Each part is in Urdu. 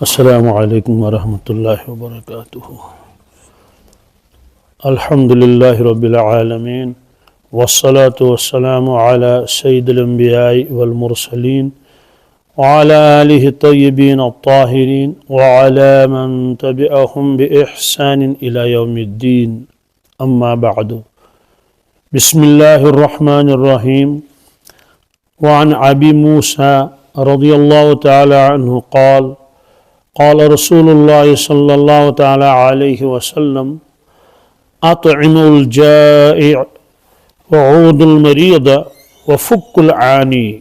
السلام علیکم ورحمۃ اللہ وبرکاتہ۔ الحمد للہ رب العالمین والصلاة والسلام علی سید الانبیاء والمرسلین وعلی آلہ الطیبین الطاہرین وعلی من تبعہم بإحسان الی یوم الدین، اما بعد۔ بسم اللہ الرحمن الرحیم۔ وعن ابی موسیٰ رضی اللہ تعالی عنہ قال قال رسول اللہ صلی اللہ تعالی علیہ وسلم اطعم الجائع وعود المریض وفک العانی،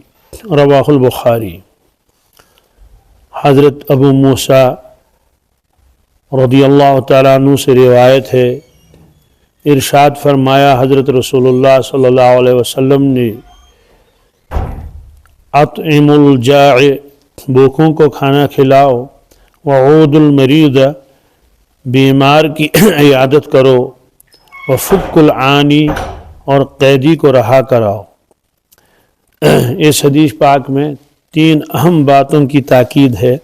رواہ البخاری۔ حضرت ابو موسیٰ رضی اللہ تعالیٰ عنہ سے روایت ہے، ارشاد فرمایا حضرت رسول اللہ صلی اللہ علیہ وسلم نے، اطعم الجائع، بھوکوں کو کھانا کھلاؤ، وعود المریض، بیمار کی عیادت کرو، وفک العانی، اور قیدی کو رہا کراؤ۔ اس حدیث پاک میں 3 اہم باتوں کی تاکید ہے،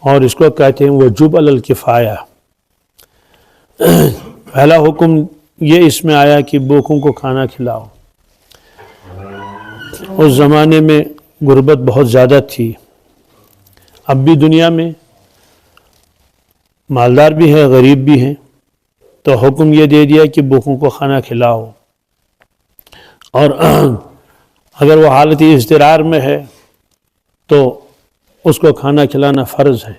اور اس کو کہتے ہیں وجوب علی الکفایہ۔ پہلا حکم یہ اس میں آیا کہ بھوکوں کو کھانا کھلاؤ۔ اس زمانے میں غربت بہت زیادہ تھی، اب بھی دنیا میں مالدار بھی ہیں غریب بھی ہیں، تو حکم یہ دے دیا کہ بھوکوں کو کھانا کھلاؤ، اور اگر وہ حالت اضطرار میں ہے تو اس کو کھانا کھلانا فرض ہے۔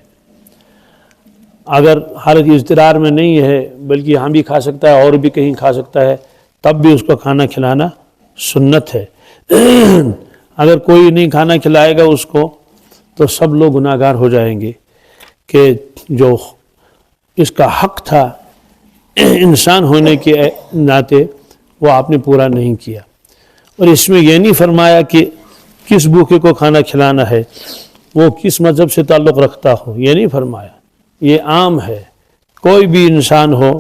اگر حالت اضطرار میں نہیں ہے بلکہ یہاں بھی کھا سکتا ہے اور بھی کہیں کھا سکتا ہے، تب بھی اس کو کھانا کھلانا سنت ہے۔ اگر کوئی نہیں کھانا کھلائے گا اس کو تو سب لوگ گناہ گار ہو جائیں گے کہ جو اس کا حق تھا انسان ہونے کے ناطے وہ آپ نے پورا نہیں کیا۔ اور اس میں یہ نہیں فرمایا کہ کس بھوکے کو کھانا کھلانا ہے، وہ کس مذہب سے تعلق رکھتا ہو، یہ نہیں فرمایا۔ یہ عام ہے، کوئی بھی انسان ہو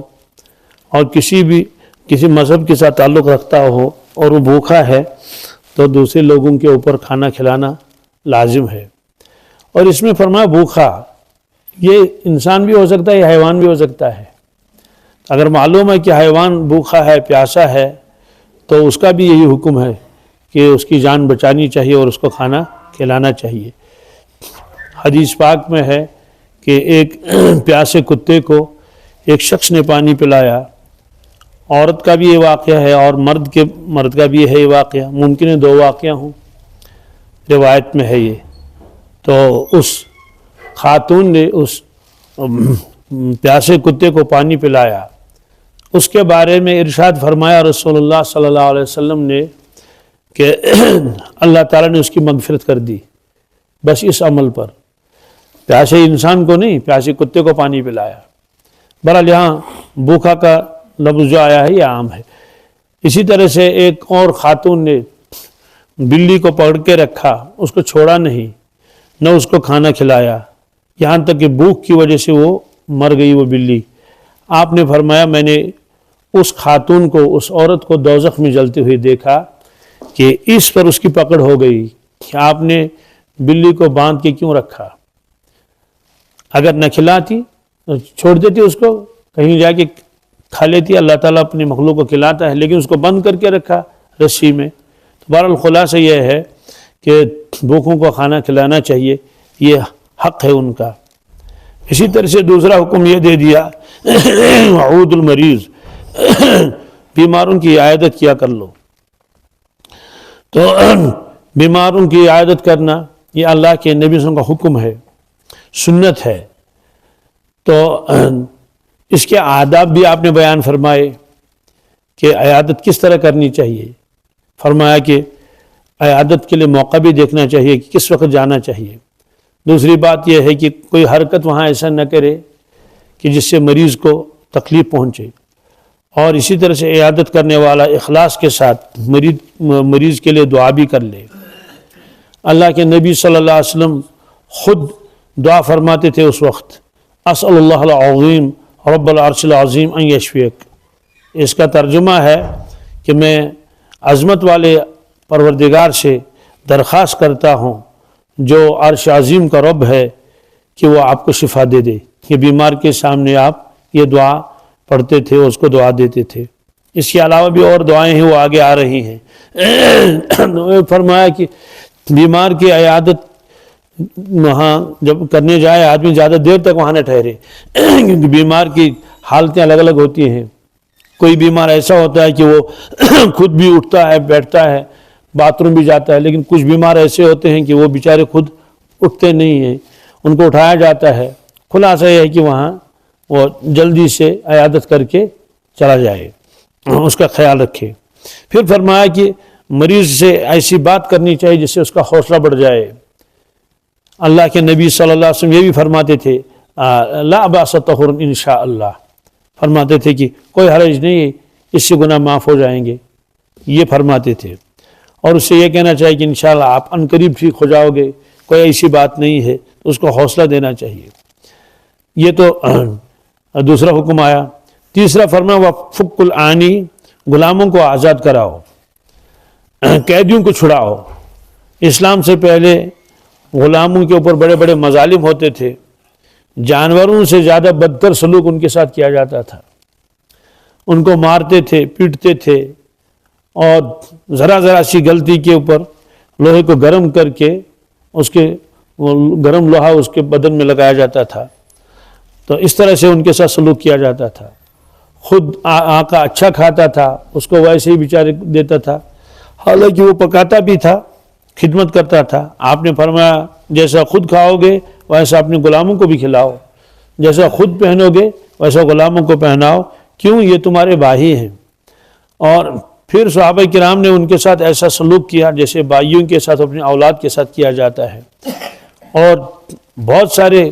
اور کسی مذہب کے ساتھ تعلق رکھتا ہو اور وہ بھوکا ہے تو دوسرے لوگوں کے اوپر کھانا کھلانا لازم ہے۔ اور اس میں فرمایا بھوکا، یہ انسان بھی ہو سکتا ہے، یہ حیوان بھی ہو سکتا ہے۔ اگر معلوم ہے کہ حیوان بھوکا ہے، پیاسا ہے، تو اس کا بھی یہی حکم ہے کہ اس کی جان بچانی چاہیے اور اس کو کھانا کھلانا چاہیے۔ حدیث پاک میں ہے کہ ایک پیاسے کتے کو ایک شخص نے پانی پلایا، عورت کا بھی یہ واقعہ ہے اور مرد کا بھی ہے یہ واقعہ، ممکن ہے 2 واقعہ ہوں، روایت میں ہے یہ۔ تو اس خاتون نے اس پیاسے کتے کو پانی پلایا، اس کے بارے میں ارشاد فرمایا رسول اللہ صلی اللہ علیہ وسلم نے کہ اللہ تعالیٰ نے اس کی مغفرت کر دی، بس اس عمل پر، پیاسے انسان کو نہیں، پیاسے کتے کو پانی پلایا۔ بہرحال یہاں بھوکا کا لفظ جو آیا ہے یہ عام ہے۔ اسی طرح سے ایک اور خاتون نے بلی کو پکڑ کے رکھا، اس کو چھوڑا نہیں، نہ اس کو کھانا کھلایا، یہاں تک کہ بھوک کی وجہ سے وہ مر گئی وہ بلی۔ آپ نے فرمایا میں نے اس خاتون کو، اس عورت کو دوزخ میں جلتے ہوئے دیکھا کہ اس پر اس کی پکڑ ہو گئی کہ آپ نے بلی کو باندھ کے کیوں رکھا۔ اگر نہ کھلاتی چھوڑ دیتی، اس کو کہیں جا کے کھا لیتی، اللہ تعالیٰ اپنی مخلوق کو کھلاتا ہے، لیکن اس کو بند کر کے رکھا رسی میں۔ تو بہرحال خلاصہ یہ ہے کہ بھوکوں کو کھانا کھلانا چاہیے، یہ حق ہے ان کا۔ اسی طرح سے دوسرا حکم یہ دے دیا وعود المریض، بیماروں کی عیادت کیا کر لو۔ تو بیماروں کی عیادت کرنا یہ اللہ کے نبی صلی اللہ علیہ وسلم کا حکم ہے، سنت ہے۔ تو اس کے آداب بھی آپ نے بیان فرمائے کہ عیادت کس طرح کرنی چاہیے۔ فرمایا کہ عیادت کے لیے موقع بھی دیکھنا چاہیے کہ کس وقت جانا چاہیے۔ دوسری بات یہ ہے کہ کوئی حرکت وہاں ایسا نہ کرے کہ جس سے مریض کو تکلیف پہنچے، اور اسی طرح سے عیادت کرنے والا اخلاص کے ساتھ مریض کے لیے دعا بھی کر لے۔ اللہ کے نبی صلی اللہ علیہ وسلم خود دعا فرماتے تھے اس وقت، اسأل اللہ العظیم رب العرش العظیم ان یشفیک۔ اس کا ترجمہ ہے کہ میں عظمت والے پروردگار سے درخواست کرتا ہوں جو عرش عظیم کا رب ہے کہ وہ آپ کو شفا دے دے، کہ بیمار کے سامنے آپ یہ دعا پڑھتے تھے، اس کو دعا دیتے تھے۔ اس کے علاوہ بھی اور دعائیں ہیں وہ آگے آ رہی ہیں۔ فرمایا کہ بیمار کی عیادت وہاں جب کرنے جائے آدمی زیادہ دیر تک وہاں نہ ٹھہرے، کیونکہ بیمار کی حالتیں الگ الگ ہوتی ہیں۔ کوئی بیمار ایسا ہوتا ہے کہ وہ خود بھی اٹھتا ہے، بیٹھتا ہے، باتھ روم بھی جاتا ہے، لیکن کچھ بیمار ایسے ہوتے ہیں کہ وہ بیچارے خود اٹھتے نہیں ہیں، ان کو اٹھایا جاتا ہے۔ خلاصہ یہ ہے کہ وہاں وہ جلدی سے عیادت کر کے چلا جائے، اس کا خیال رکھے۔ پھر فرمایا کہ مریض سے ایسی بات کرنی چاہیے جس سے اس کا حوصلہ بڑھ جائے۔ اللہ کے نبی صلی اللہ علیہ وسلم یہ بھی فرماتے تھے لا باس طہور انشاءاللہ، فرماتے تھے کہ کوئی حرج نہیں، اس سے گناہ معاف ہو جائیں گے، یہ فرماتے تھے۔ اور اس سے یہ کہنا چاہیے کہ انشاءاللہ آپ عنقریب ٹھیک ہو جاؤ گے، کوئی ایسی بات نہیں ہے، تو اس کو حوصلہ دینا چاہیے۔ یہ تو دوسرا حکم آیا۔ تیسرا فرمایا وفک العانی، غلاموں کو آزاد کراؤ، قیدیوں کو چھڑاؤ۔ اسلام سے پہلے غلاموں کے اوپر بڑے بڑے مظالم ہوتے تھے، جانوروں سے زیادہ بدتر سلوک ان کے ساتھ کیا جاتا تھا، ان کو مارتے تھے، پیٹتے تھے، اور ذرا ذرا سی غلطی کے اوپر لوہے کو گرم کر کے اس کے گرم لوہا اس کے بدن میں لگایا جاتا تھا، تو اس طرح سے ان کے ساتھ سلوک کیا جاتا تھا۔ خود آقا اچھا کھاتا تھا، اس کو ویسے ہی بیچارے دیتا تھا، حالانکہ وہ پکاتا بھی تھا، خدمت کرتا تھا۔ آپ نے فرمایا جیسا خود کھاؤ گے ویسا اپنے غلاموں کو بھی کھلاؤ، جیسا خود پہنو گے ویسا غلاموں کو پہناؤ، کیوں؟ یہ تمہارے بھائی ہیں۔ اور پھر صحابہ کرام نے ان کے ساتھ ایسا سلوک کیا جیسے بھائیوں کے ساتھ اپنے اولاد کے ساتھ کیا جاتا ہے۔ اور بہت سارے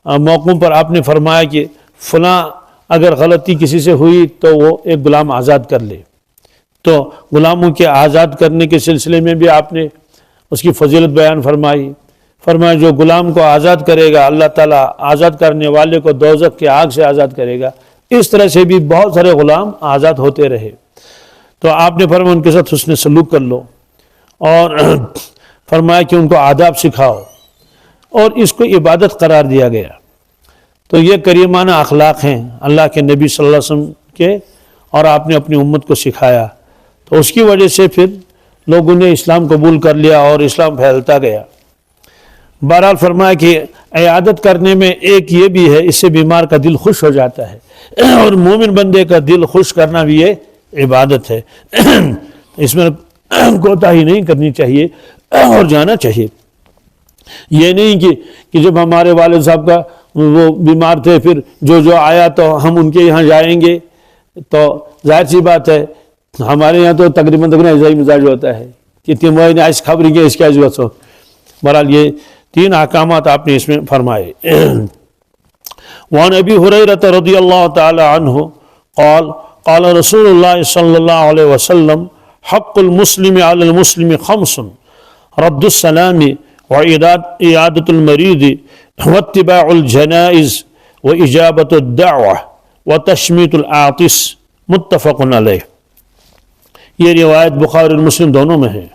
موقعوں پر آپ نے فرمایا کہ فلاں اگر غلطی کسی سے ہوئی تو وہ ایک غلام آزاد کر لے، تو غلاموں کے آزاد کرنے کے سلسلے میں بھی آپ نے اس کی فضیلت بیان فرمائی۔ فرمایا جو غلام کو آزاد کرے گا اللہ تعالیٰ آزاد کرنے والے کو دوزخ کی آگ سے آزاد کرے گا۔ اس طرح سے بھی بہت سارے غلام آزاد ہوتے رہے، تو آپ نے فرمایا ان کے ساتھ حسن سلوک کر لو، اور فرمایا کہ ان کو آداب سکھاؤ، اور اس کو عبادت قرار دیا گیا۔ تو یہ کریمانہ اخلاق ہیں اللہ کے نبی صلی اللہ علیہ وسلم کے، اور آپ نے اپنی امت کو سکھایا، تو اس کی وجہ سے پھر لوگوں نے اسلام قبول کر لیا اور اسلام پھیلتا گیا۔ بہرحال فرمایا کہ عیادت کرنے میں ایک یہ بھی ہے، اس سے بیمار کا دل خوش ہو جاتا ہے، اور مومن بندے کا دل خوش کرنا بھی یہ عبادت ہے۔ اس میں کوتاہی نہیں کرنی چاہیے اور جانا چاہیے۔ یہ نہیں کہ جب ہمارے والد صاحب کا وہ بیمار تھے پھر جو آیا تو ہم ان کے یہاں جائیں گے، تو ظاہر سی بات ہے ہمارے یہاں تو تقریباً ایسا ہی مزاج ہوتا ہے کہ تم ایس خبر کے اس کی ضرورت ہو۔ بہرحال یہ تین احکامات آپ نے اس میں فرمائے۔ وعن ابی ہریرہ رضی اللہ تعالی عنہ قال قال رسول اللہ صلی اللہ علیہ وسلم حق المسلم علی المسلم خمس رد السلام وعیادت المریض واتباع الجنائز واجابت الدعوہ وتشمیت العاطس، متفق علیہ۔ یہ روایت بخاری اور مسلم دونوں میں ہے۔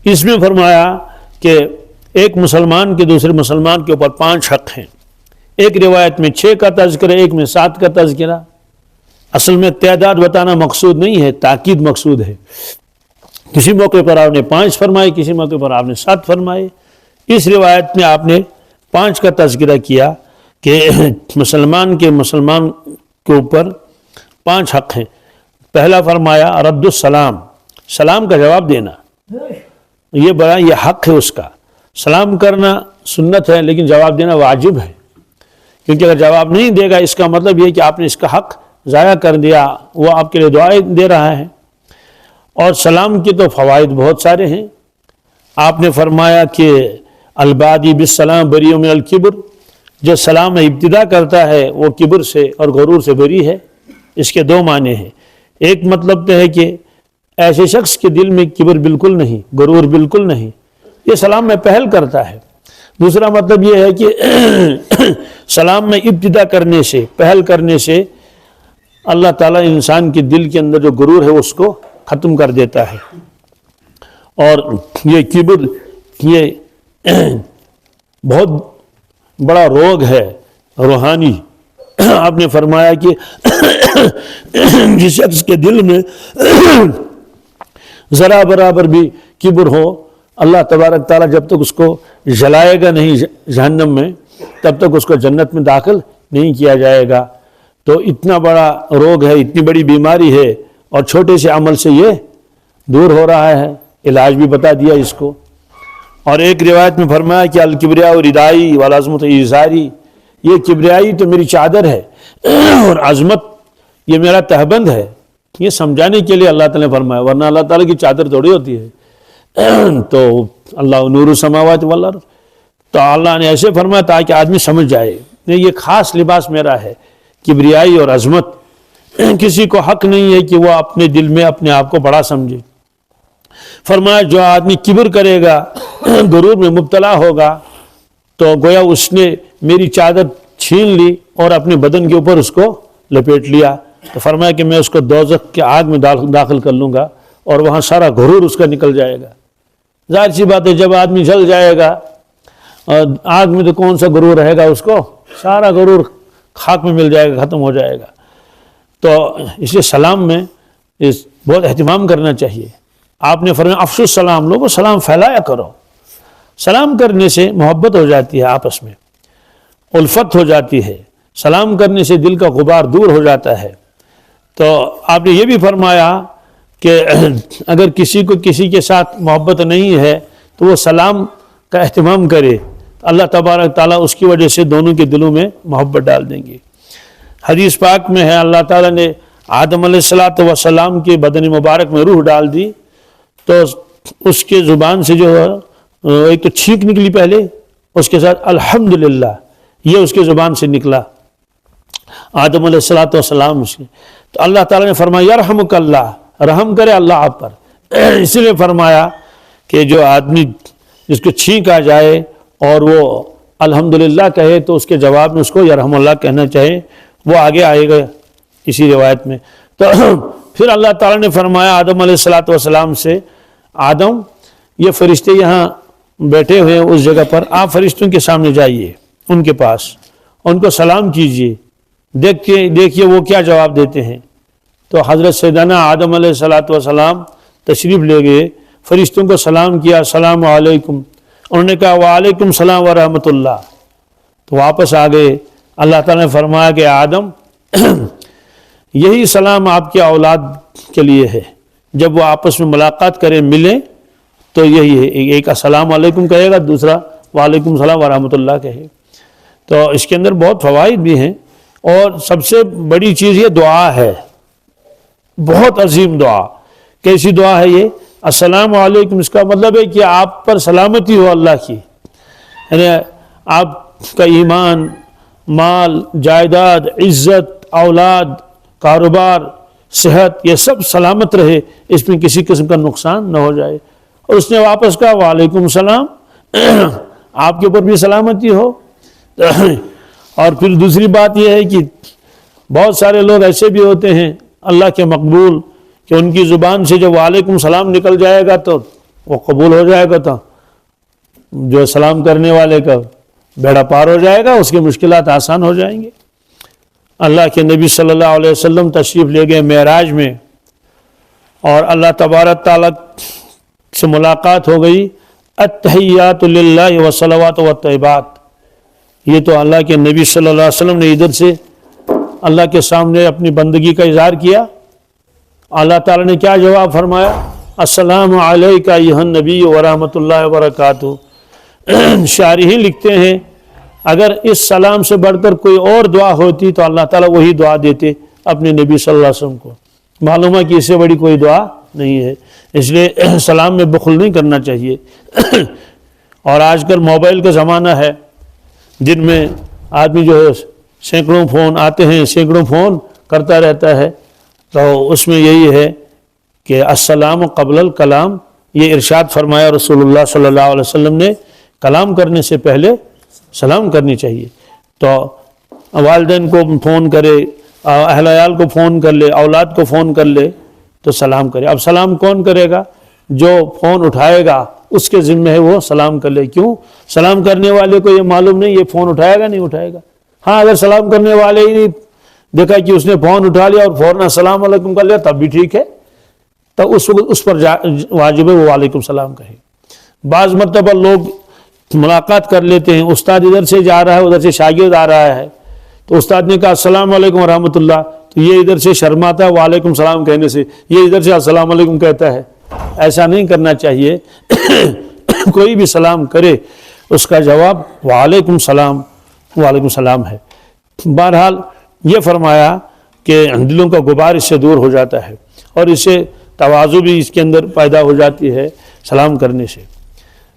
اس میں فرمایا کہ ایک مسلمان کے دوسرے مسلمان کے اوپر 5 حق ہیں۔ ایک روایت میں 6 کا تذکرہ، ایک میں 7 کا تذکرہ۔ اصل میں تعداد بتانا مقصود نہیں ہے، تاکید مقصود ہے۔ کسی موقع پر آپ نے 5 فرمائے، کسی موقع پر آپ نے 7 فرمائے۔ اس روایت میں آپ نے 5 کا تذکرہ کیا کہ مسلمان کے اوپر 5 حق ہیں۔ پہلا فرمایا رد السلام، سلام کا جواب دینا، یہ حق ہے اس کا۔ سلام کرنا سنت ہے لیکن جواب دینا واجب ہے، کیونکہ اگر جواب نہیں دے گا اس کا مطلب یہ کہ آپ نے اس کا حق ضائع کر دیا، وہ آپ کے لیے دعائیں دے رہا ہے۔ اور سلام کے تو فوائد بہت سارے ہیں۔ آپ نے فرمایا کہ البادی بالسلام بری من الکبر، جو سلام میں ابتدا کرتا ہے وہ کبر سے اور غرور سے بری ہے۔ اس کے 2 معنی ہیں۔ ایک مطلب تو ہے کہ ایسے شخص کے دل میں کبر بالکل نہیں، غرور بالکل نہیں، یہ سلام میں پہل کرتا ہے۔ دوسرا مطلب یہ ہے کہ سلام میں ابتدا کرنے سے، پہل کرنے سے اللہ تعالیٰ انسان کے دل کے اندر جو غرور ہے اس کو ختم کر دیتا ہے۔ اور یہ کبر یہ بہت بڑا روگ ہے روحانی. آپ نے فرمایا کہ جس شخص کے دل میں ذرا برابر بھی کبر ہو، اللہ تبارک تعالیٰ جب تک اس کو جلائے گا نہیں جہنم میں، تب تک اس کو جنت میں داخل نہیں کیا جائے گا. تو اتنا بڑا روگ ہے، اتنی بڑی بیماری ہے، اور چھوٹے سے عمل سے یہ دور ہو رہا ہے. علاج بھی بتا دیا اس کو. اور ایک روایت میں فرمایا کہ الکبریاء ردائی والعظمت ازاری، یہ کبریائی تو میری چادر ہے اور عظمت یہ میرا تہبند ہے. یہ سمجھانے کے لیے اللہ تعالیٰ نے فرمایا، ورنہ اللہ تعالیٰ کی چادر تھوڑی ہوتی ہے. تو اللہ نور السماوات والارض، تو اللہ نے ایسے فرمایا تاکہ آدمی سمجھ جائے نہیں یہ خاص لباس میرا ہے، کبریائی اور عظمت. کسی کو حق نہیں ہے کہ وہ اپنے دل میں اپنے آپ کو بڑا سمجھے. فرمایا جو آدمی کبر کرے گا، غرور میں مبتلا ہوگا، تو گویا اس نے میری چادر چھین لی اور اپنے بدن کے اوپر اس کو لپیٹ لیا. تو فرمایا کہ میں اس کو دوزخ کے آگ میں داخل کر لوں گا اور وہاں سارا غرور اس کا نکل جائے گا. ظاہر سی بات ہے جب آدمی جل جائے گا اور آگ میں تو کون سا غرور رہے گا، اس کو سارا غرور خاک میں مل جائے گا، ختم ہو جائے گا. تو اس لیے سلام میں بہت اہتمام کرنا چاہیے. آپ نے فرمایا افشوا السلام، لوگوں سلام پھیلایا کرو. سلام کرنے سے محبت ہو جاتی ہے، آپس میں الفت ہو جاتی ہے. سلام کرنے سے دل کا غبار دور ہو جاتا ہے. تو آپ نے یہ بھی فرمایا کہ اگر کسی کو کسی کے ساتھ محبت نہیں ہے تو وہ سلام کا اہتمام کرے، اللہ تبارک تعالیٰ اس کی وجہ سے دونوں کے دلوں میں محبت ڈال دیں گے. حدیث پاک میں ہے اللہ تعالیٰ نے آدم علیہ السلام کے بدن مبارک میں روح ڈال دی، تو اس کے زبان سے جو ایک تو چھینک نکلی پہلے، اس کے ساتھ الحمدللہ یہ اس کے زبان سے نکلا آدم علیہ السلام سے. تو اللہ تعالیٰ نے فرمایا یرحمک اللہ، رحم کرے اللہ آپ پر. اس لیے فرمایا کہ جو آدمی جس کو چھینک آ جائے اور وہ الحمدللہ کہے تو اس کے جواب میں اس کو یرحم اللہ کہنا چاہے. وہ آگے آئے گا اسی روایت میں. تو پھر اللہ تعالیٰ نے فرمایا آدم علیہ السلام سے، آدم یہ فرشتے یہاں بیٹھے ہوئے ہیں اس جگہ پر، آپ فرشتوں کے سامنے جائیے ان کے پاس، ان کو سلام کیجئے، دیکھیے وہ کیا جواب دیتے ہیں. تو حضرت سیدنا آدم علیہ السلام تشریف لے گئے، فرشتوں کو سلام کیا، السلام علیکم. انہوں نے کہا وعلیکم السلام ورحمۃ اللہ. تو واپس آ گئے. اللہ تعالیٰ نے فرمایا کہ آدم یہی سلام آپ کے اولاد کے لیے ہے، جب وہ آپس میں ملاقات کریں ملیں تو یہی ہے، ایک السلام علیکم کہے گا، دوسرا وعلیکم السلام ورحمۃ اللہ کہے. تو اس کے اندر بہت فوائد بھی ہیں، اور سب سے بڑی چیز یہ دعا ہے، بہت عظیم دعا. کیسی دعا ہے یہ؟ السلام علیکم، اس کا مطلب ہے کہ آپ پر سلامتی ہو اللہ کی، یعنی آپ کا ایمان، مال، جائیداد، عزت، اولاد، کاروبار، صحت، یہ سب سلامت رہے، اس میں کسی قسم کا نقصان نہ ہو جائے. اور اس نے واپس کہا وعلیکم السلام، آپ کے اوپر بھی سلامتی ہو. اور پھر دوسری بات یہ ہے کہ بہت سارے لوگ ایسے بھی ہوتے ہیں اللہ کے مقبول کہ ان کی زبان سے جب وعلیکم السلام نکل جائے گا تو وہ قبول ہو جائے گا، تو جو سلام کرنے والے کا بیڑا پار ہو جائے گا، اس کی مشکلات آسان ہو جائیں گے. اللہ کے نبی صلی اللہ علیہ وسلم تشریف لے گئے معراج میں، اور اللہ تبارک تعالیٰ سے ملاقات ہو گئی. التحیات للہ والصلوات والطیبات، یہ تو اللہ کے نبی صلی اللہ علیہ وسلم نے ادھر سے اللہ کے سامنے اپنی بندگی کا اظہار کیا. اللہ تعالیٰ نے کیا جواب فرمایا؟ السلام علیک ایھا النبی ورحمۃ اللہ وبرکاتہ. شارحین لکھتے ہیں اگر اس سلام سے بڑھ کر کوئی اور دعا ہوتی تو اللہ تعالیٰ وہی دعا دیتے اپنے نبی صلی اللہ علیہ وسلم کو. معلوم ہے کہ اس سے بڑی کوئی دعا نہیں ہے. اس لیے سلام میں بخل نہیں کرنا چاہیے. اور آج کل موبائل کا زمانہ ہے، جن میں آدمی جو ہے سینکڑوں فون آتے ہیں، سینکڑوں فون کرتا رہتا ہے. تو اس میں یہی ہے کہ السلام قبل الکلام، یہ ارشاد فرمایا رسول اللہ صلی اللہ علیہ وسلم نے، کلام کرنے سے پہلے سلام کرنی چاہیے. تو والدین کو فون کرے، اہل عیال کو فون کر لے، اولاد کو فون کر لے تو سلام کرے. اب سلام کون کرے گا؟ جو فون اٹھائے گا اس کے ذمہ ہے وہ سلام کر لے. کیوں؟ سلام کرنے والے کو یہ معلوم نہیں یہ فون اٹھائے گا نہیں اٹھائے گا. ہاں اگر سلام کرنے والے ہی دیکھا کہ اس نے فون اٹھا لیا اور فوراً السلام علیکم کر لیا تب بھی ٹھیک ہے، تو اس پر واجب ہے وہ وعلیکم السلام کہے. بعض مرتبہ لوگ ملاقات کر لیتے ہیں، استاد ادھر سے جا رہا ہے ادھر سے شاگرد آ رہا ہے، تو استاد نے کہا السلام علیکم ورحمۃ اللہ، تو یہ ادھر سے شرماتا ہے وعلیکم السلام کہنے سے، یہ ادھر سے السلام علیکم کہتا ہے. ایسا نہیں کرنا چاہیے. کوئی بھی سلام کرے اس کا جواب وعلیکم السلام ہے. بہرحال یہ فرمایا کہ دلوں کا غبار اس سے دور ہو جاتا ہے اور اس سے تواضع بھی اس کے اندر پیدا ہو جاتی ہے سلام کرنے سے.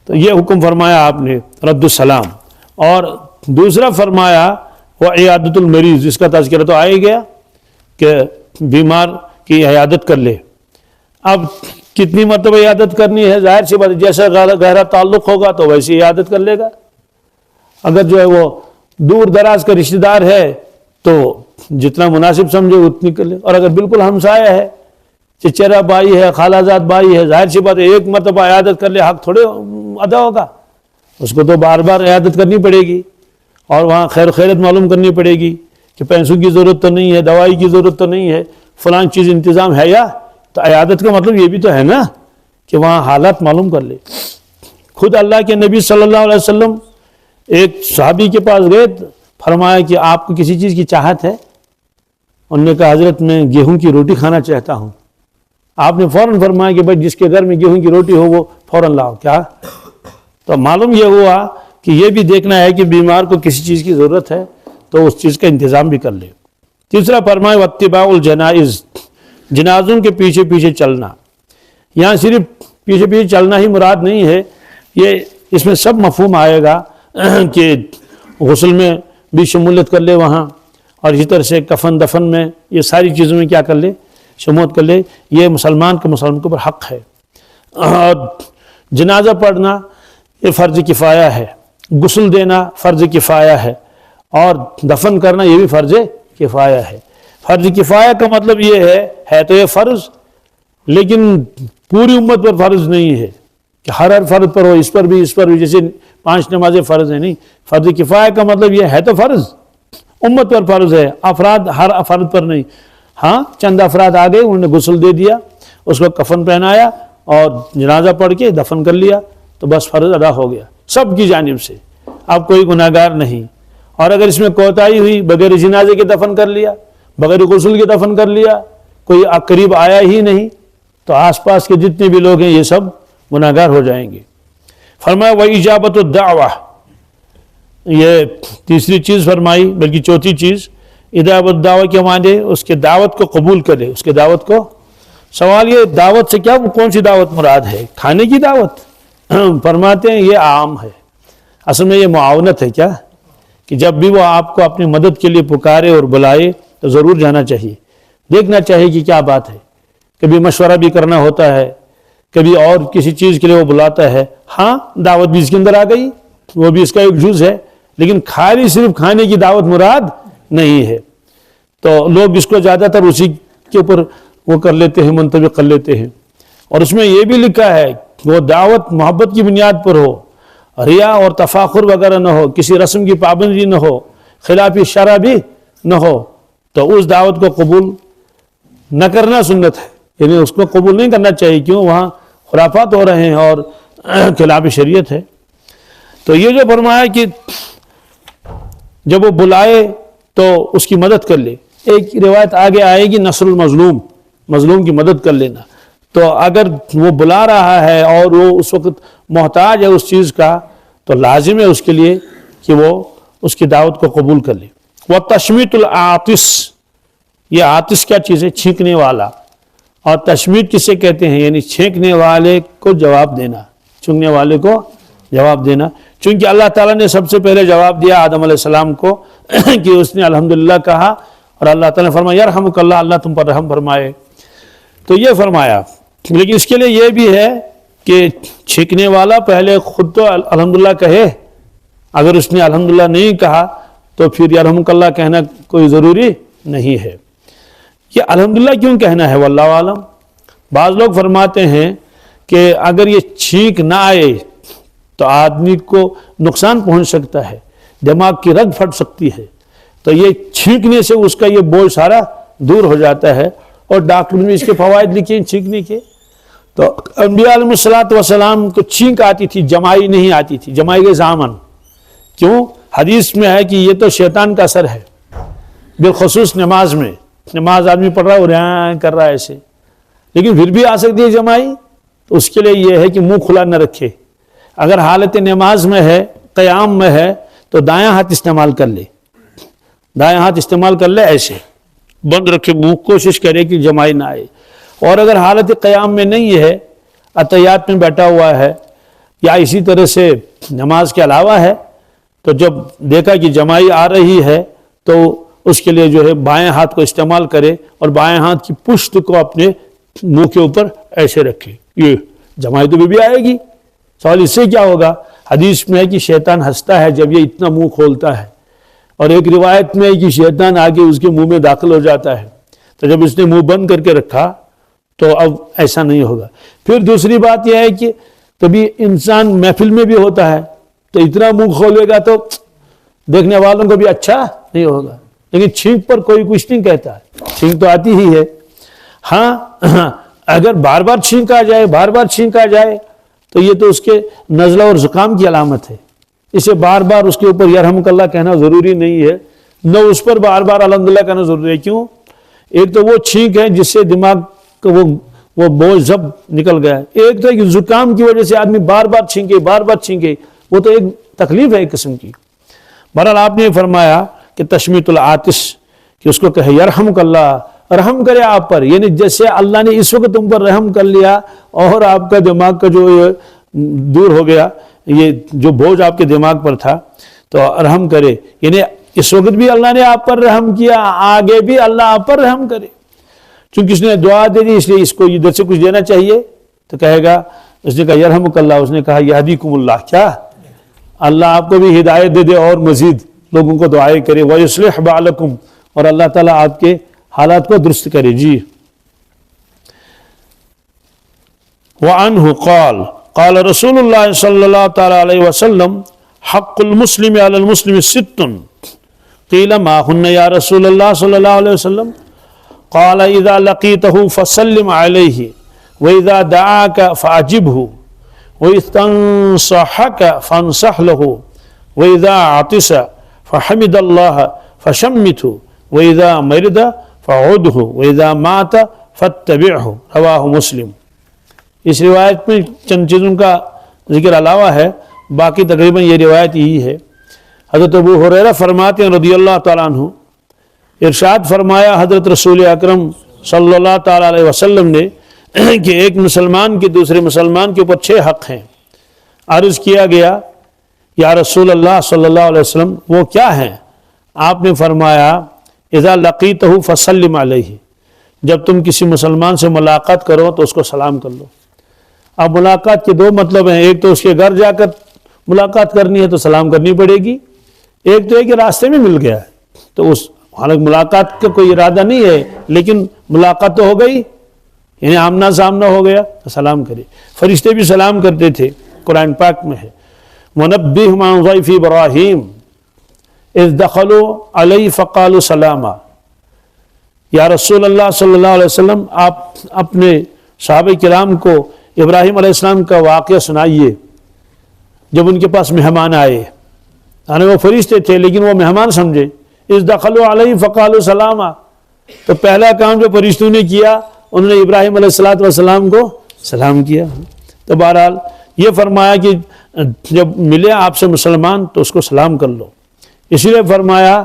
تو یہ حکم فرمایا آپ نے رد السلام. اور دوسرا فرمایا وہ عیادت المریض، اس کا تذکرہ تو آ ہی گیا کہ بیمار کی عیادت کر لے. اب کتنی مرتبہ عیادت کرنی ہے؟ ظاہر سی بات ہے جیسا گہرا تعلق ہوگا تو ویسی عیادت کر لے گا. اگر جو ہے وہ دور دراز کا رشتہ دار ہے تو جتنا مناسب سمجھے اتنی کر لے، اور اگر بالکل ہمسایہ ہے، چچیرا بھائی ہے، خالہ زاد بھائی ہے، ظاہر سی بات ہے ایک مرتبہ عیادت کر لے حق تھوڑے ادا ہوگا، اس کو تو بار بار عیادت کرنی پڑے گی اور وہاں خیرت معلوم کرنی پڑے گی کہ پیسوں کی ضرورت تو نہیں ہے، دوائی کی ضرورت تو نہیں ہے، فلان چیز انتظام ہے. یا تو عیادت کا مطلب یہ بھی تو ہے نا کہ وہاں حالات معلوم کر لے. خود اللہ کے نبی صلی اللہ علیہ وسلم ایک صحابی کے پاس گئے، فرمایا کہ آپ کو کسی چیز کی چاہت ہے؟ انہوں نے کہا حضرت میں گیہوں کی روٹی کھانا چاہتا ہوں. آپ نے فوراً فرمایا کہ بھائی جس کے گھر میں گیہوں کی روٹی ہو وہ فوراً لاؤ. کیا؟ تو معلوم یہ ہوا کہ یہ بھی دیکھنا ہے کہ بیمار کو کسی چیز کی ضرورت ہے تو اس چیز کا انتظام بھی کر لے. تیسرا فرمایا واتباع الجنائز، جنازوں کے پیچھے پیچھے چلنا. یہاں صرف پیچھے پیچھے چلنا ہی مراد نہیں ہے، یہ اس میں سب مفہوم آئے گا کہ غسل میں بھی شمولیت کر لے وہاں، اور اسی طرح سے کفن دفن میں، یہ ساری چیزوں میں کیا کر لے؟ شمولیت کر لے. یہ مسلمان کے اوپر حق ہے. اور جنازہ پڑھنا یہ فرض کفایہ ہے، غسل دینا فرض کفایہ ہے، اور دفن کرنا یہ بھی فرض کفایہ ہے. فرض کفایہ کا مطلب یہ ہے تو یہ فرض، لیکن پوری امت پر فرض نہیں ہے کہ ہر فرض پر ہو، اس پر بھی جیسے 5 نمازیں فرض ہیں. نہیں، فرض کفایہ کا مطلب یہ ہے تو فرض امت پر فرض ہے، افراد ہر افراد پر نہیں. ہاں چند افراد آ گئے، انہوں نے غسل دے دیا، اس کو کفن پہنایا اور جنازہ پڑھ کے دفن کر لیا تو بس فرض ادا ہو گیا سب کی جانب سے، اب کوئی گناہگار نہیں. اور اگر اس میں کوتاہی ہوئی، بغیر جنازے کے دفن کر لیا، بغیر غسل کے دفن کر لیا، کوئی قریب آیا ہی نہیں، تو آس پاس کے جتنے بھی لوگ ہیں یہ سب گناہگار ہو جائیں گے. فرمایا وَإِجَابَةُ الدَّعْوَةِ، یہ تیسری چیز فرمائی، بلکہ چوتھی چیز. اجابت الدعوہ کے معنی اس کے دعوت کو قبول کرے، اس کے دعوت کو. سوال یہ دعوت سے کیا کون سی دعوت مراد ہے؟ کھانے کی دعوت؟ فرماتے ہیں یہ عام ہے، اصل میں یہ معاونت ہے. کیا کہ جب بھی وہ آپ کو اپنی مدد کے لیے پکارے اور بلائے تو ضرور جانا چاہیے، دیکھنا چاہیے کہ کیا بات ہے. کبھی مشورہ بھی کرنا ہوتا ہے، کبھی اور کسی چیز کے لیے وہ بلاتا ہے. ہاں دعوت بھی اس کے اندر آ گئی، وہ بھی اس کا ایک جز ہے، لیکن خالی صرف کھانے کی دعوت مراد نہیں ہے. تو لوگ اس کو زیادہ تر اسی کے اوپر وہ کر لیتے ہیں، منطبق کر لیتے ہیں. اور اس میں یہ بھی لکھا ہے کہ وہ دعوت محبت کی بنیاد پر ہو، ریا اور تفاخر وغیرہ نہ ہو، کسی رسم کی پابندی نہ ہو، خلاف شرع بھی نہ ہو، تو اس دعوت کو قبول نہ کرنا سنت ہے. یعنی اس کو قبول نہیں کرنا چاہیے، کیوں؟ وہاں خرافات ہو رہے ہیں اور خلاف شریعت ہے. تو یہ جو فرمایا کہ جب وہ بلائے تو اس کی مدد کر لے. ایک روایت آگے آئے گی نصر المظلوم، مظلوم کی مدد کر لینا. تو اگر وہ بلا رہا ہے اور وہ اس وقت محتاج ہے اس چیز کا، تو لازم ہے اس کے لیے کہ وہ اس کی دعوت کو قبول کر لے. وَتَشْمِيتُ الْعَاطِسِ، یہ عاطس کیا چیز ہے؟ چھینکنے والا. اور تشمیت کسے کہتے ہیں؟ یعنی چھینکنے والے کو جواب دینا، چونکنے والے کو جواب دینا. چونکہ اللہ تعالیٰ نے سب سے پہلے جواب دیا آدم علیہ السلام کو کہ اس نے الحمدللہ کہا، اور اللہ تعالیٰ نے فرمایا یرحمک اللہ، اللہ تم پر رحم فرمائے. تو یہ فرمایا. لیکن اس کے لیے یہ بھی ہے کہ چھینکنے والا پہلے خود تو الحمدللہ کہے. اگر اس نے الحمدللہ نہیں کہا تو پھر یرحمک اللہ کہنا کوئی ضروری نہیں ہے. یہ الحمدللہ کیوں کہنا ہے واللہ عالم؟ بعض لوگ فرماتے ہیں کہ اگر یہ چھینک نہ آئے تو آدمی کو نقصان پہنچ سکتا ہے، دماغ کی رگ پھٹ سکتی ہے، تو یہ چھینکنے سے اس کا یہ بوجھ سارا دور ہو جاتا ہے۔ اور ڈاکٹر نے اس کے فوائد لکھے ہیں چھینکنے کے۔ تو انبیاء علیہ السلام کو چھینک آتی تھی، جمائی نہیں آتی تھی، جمائی کے زامن۔ کیوں؟ حدیث میں ہے کہ یہ تو شیطان کا اثر ہے، بالخصوص نماز میں۔ نماز آدمی پڑھ رہا ہے اور کر رہا ہے ایسے، لیکن پھر بھی آ سکتی ہے جمائی، تو اس کے لیے یہ ہے کہ منہ کھلا نہ رکھے۔ اگر حالت نماز میں ہے، قیام میں ہے، تو دایاں ہاتھ استعمال کر لے، دایاں ہاتھ استعمال کر لے، ایسے بند رکھے منہ، کوشش کرے کہ جمائی نہ آئے۔ اور اگر حالت قیام میں نہیں ہے، اتحیات میں بیٹھا ہوا ہے یا اسی طرح سے نماز کے علاوہ ہے، تو جب دیکھا کہ جمائی آ رہی ہے تو اس کے لیے جو ہے بائیں ہاتھ کو استعمال کرے اور بائیں ہاتھ کی پشت کو اپنے منہ کے اوپر ایسے رکھے، یہ جمائی تو بھی آئے گی۔ سوال اس سے کیا ہوگا؟ حدیث میں ہے کہ شیطان ہنستا ہے جب یہ اتنا منہ کھولتا ہے، اور ایک روایت میں ہے کہ شیطان آگے اس کے منہ میں داخل ہو جاتا ہے۔ تو جب اس نے منہ بند کر کے رکھا تو اب ایسا نہیں ہوگا۔ پھر دوسری بات یہ ہے کہ کبھی انسان محفل میں بھی ہوتا ہے تو اتنا منہ کھولے گا تو دیکھنے والوں کو بھی اچھا نہیں ہوگا، لیکن چھینک پر کوئی کچھ نہیں کہتا ہے، چھینک تو آتی ہی ہے۔ ہاں اگر بار بار چھینک آ جائے، بار بار چھینک آ جائے تو یہ تو اس کے نزلہ اور زکام کی علامت ہے۔ اسے بار بار اس کے اوپر یرحمک اللہ کہنا ضروری نہیں ہے، نہ اس پر بار بار الحمدللہ کہنا ضروری ہے۔ کیوں؟ ایک تو وہ چھینک ہے جس سے دماغ کو وہ بوجھ زب نکل گیا ہے، ایک تو ایک زکام کی وجہ سے آدمی بار بار چھینکے، بار بار چھینکے، وہ تو ایک تکلیف ہے ایک قسم کی۔ بہرحال آپ نے فرمایا کہ تشمیت العاطس، کہ اس کو کہے یرحمک اللہ، رحم کرے آپ پر، یعنی جیسے اللہ نے اس وقت تم پر رحم کر لیا اور آپ کا دماغ کا جو دور ہو گیا، یہ جو بوجھ آپ کے دماغ پر تھا، تو رحم کرے، یعنی اس وقت بھی اللہ نے آپ پر رحم کیا، آگے بھی اللہ آپ پر رحم کرے۔ چونکہ اس نے دعا دے دی، اس لیے اس کو ادھر سے کچھ دینا چاہیے، تو کہے گا، اس نے کہا یرحمک اللہ، اس نے کہا یہدیکم اللہ، کیا اللہ آپ کو بھی ہدایت دے دے اور مزید لوگوں کو دعائیں کرے، وَيُصْلِحْ بَعْلَكُمْ، اور اللہ تعالیٰ آپ کے حالات کو درست کرے۔ جی وعنہ قال قال رسول اللہ صلی اللہ تعالی علیہ وسلم حق المسلم علی المسلم ست قیل ما ہن یا رسول اللہ صلی اللہ علیہ وسلم قال اذا لقیتہ فسلم علیہ واذا دعاک فاجبہ واستنصحک فانصح لہ واذا عطس فحمد اللہ فشمتہ واذا مرض فعودہ واذا مات فاتبعہ، رواہ مسلم۔ اس روایت میں چند چیزوں کا ذکر علاوہ ہے، باقی تقریباً یہ روایت یہی ہے۔ حضرت ابو ہریرہ فرماتے ہیں رضی اللہ تعالیٰ عنہ، ارشاد فرمایا حضرت رسول اکرم صلی اللہ تعالیٰ علیہ وسلم نے کہ ایک مسلمان کے دوسرے مسلمان کے اوپر 6 حق ہیں۔ عرض کیا گیا یا رسول اللہ صلی اللہ علیہ وسلم وہ کیا ہیں؟ آپ نے فرمایا اذا لقیتہ فسلم علیہ، جب تم کسی مسلمان سے ملاقات کرو تو اس کو سلام کر لو۔ اب ملاقات کے 2 مطلب ہیں، ایک تو اس کے گھر جا کر ملاقات کرنی ہے تو سلام کرنی پڑے گی، ایک تو ہے کہ راستے میں مل گیا ہے تو اس حالانکہ ملاقات کا کوئی ارادہ نہیں ہے لیکن ملاقات تو ہو گئی، یعنی آمنا سامنا ہو گیا تو سلام کرے۔ فرشتے بھی سلام کرتے تھے، قرآن پاک میں ہے وَنَبِّهُمْ عَنْ ضَيْفِ إِبْرَاهِيمَ اِذْ دَخَلُوا عَلَيْهِ فَقَالُوا سَلَامًا۔ یا رسول اللہ صلی اللہ علیہ وسلم آپ اپنے صحابہ کرام کو ابراہیم علیہ السلام کا واقعہ سنائیے جب ان کے پاس مہمان آئے، یعنی وہ فرشتے تھے لیکن وہ مہمان سمجھے۔ اِذْ دَخَلُوا عَلَيْهِ فَقَالُوا سَلَامًا، تو پہلا کام جو فرشتوں نے کیا انہوں نے ابراہیم علیہ السلام کو سلام کیا۔ تو بہرحال یہ فرمایا کہ جب ملے آپ سے مسلمان تو اس کو سلام کر لو۔ اسی لیے فرمایا